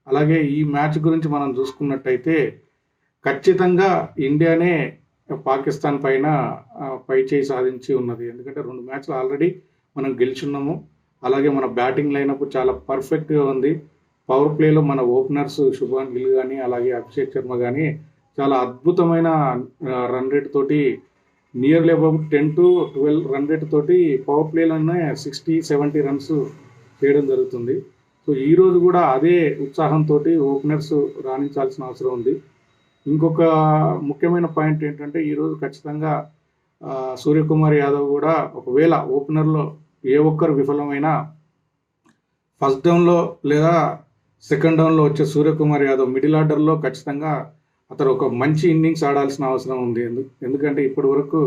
అలాగే ఈ మ్యాచ్ గురించి మనం చూసుకున్నట్టయితే ఖచ్చితంగా ఇండియానే పాకిస్తాన్ పైన పై చేయి సాధించి ఉన్నది. ఎందుకంటే 2 మ్యాచ్లు ఆల్రెడీ మనం గెలిచున్నాము. అలాగే మన బ్యాటింగ్ లైనప్ చాలా పర్ఫెక్ట్‌గా ఉంది. పవర్ ప్లేలో మన ఓపెనర్స్ శుభ్మన్ గిల్ గానీ, అలాగే అభిషేక్ శర్మ గానీ చాలా అద్భుతమైన రన్ రేట్ తోటి నియర్లీ అబౌట్ 10-12 రన్ రేట్ తోటి పవర్ ప్లేలోనే 60, 70 రన్స్ చేయడం జరుగుతుంది. సో ఈరోజు కూడా అదే ఉత్సాహంతో ఓపెనర్స్ రాణించాల్సిన అవసరం ఉంది. ఇంకొక ముఖ్యమైన పాయింట్ ఏంటంటే ఈరోజు ఖచ్చితంగా సూర్యకుమార్ యాదవ్ కూడా ఒకవేళ ఓపెనర్లో ఏ ఒక్కరు విఫలమైనా ఫస్ట్ డౌన్లో లేదా సెకండ్ డౌన్లో వచ్చే సూర్యకుమార్ యాదవ్ మిడిల్ ఆర్డర్లో ఖచ్చితంగా అతను ఒక మంచి ఇన్నింగ్స్ ఆడాల్సిన అవసరం ఉంది. ఎందుకంటే ఇప్పటి వరకు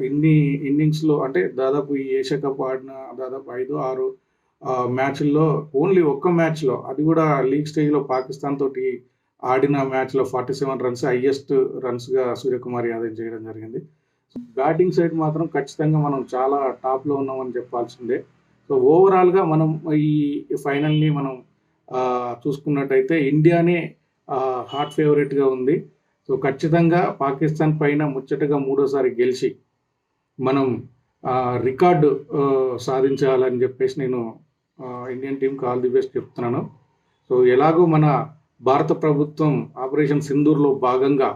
ఇన్ని ఇన్నింగ్స్లో అంటే దాదాపు ఈ ఏషియా కప్ ఆడిన దాదాపు 5-6 మ్యాచ్ల్లో ఓన్లీ ఒక్క మ్యాచ్లో, అది కూడా లీగ్ స్టేజ్లో పాకిస్తాన్ తోటి ఆడిన మ్యాచ్లో 47 రన్స్ హైయెస్ట్ రన్స్గా సూర్యకుమార్ యాదవ్ చేయడం జరిగింది. బ్యాటింగ్ సైడ్ మాత్రం ఖచ్చితంగా మనం చాలా టాప్లో ఉన్నామని చెప్పాల్సిందే. సో ఓవరాల్గా మనం ఈ ఫైనల్ని మనం చూసుకున్నట్టయితే ఇండియానే హాట్ ఫేవరెట్గా ఉంది. సో ఖచ్చితంగా పాకిస్తాన్ పైన ముచ్చటగా 3వ సారి గెలిచి మనం రికార్డు సాధించాలని చెప్పేసి నేను ఇండియన్ టీంకి ఆల్ ది బెస్ట్ చెప్తున్నాను. సో ఎలాగో మన భారత ప్రభుత్వం ఆపరేషన్ సింధూర్లో భాగంగా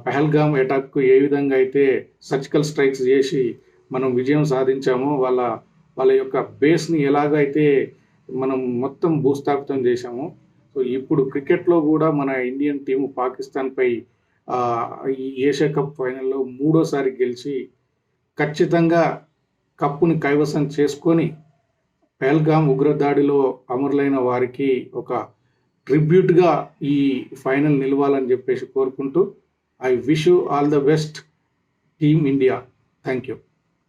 పహల్గామ్ అటాక్కు ఏ విధంగా అయితే సర్జికల్ స్ట్రైక్స్ చేసి మనం విజయం సాధించామో వాళ్ళ యొక్క బేస్ని ఎలాగైతే మనం మొత్తం భూస్థాపితం చేశామో, సో ఇప్పుడు క్రికెట్లో కూడా మన ఇండియన్ టీము పాకిస్తాన్పై ఈ ఏషియా కప్ ఫైనల్లో 3వ సారి గెలిచి ఖచ్చితంగా కప్పుని కైవసం చేసుకొని పహల్గామ్ ఉగ్రదాడిలో అమరులైన వారికి ఒక ట్రిబ్యూట్గా ఈ ఫైనల్ నిలవాలని చెప్పేసి కోరుకుంటూ I wish you all the best team India. Thank you.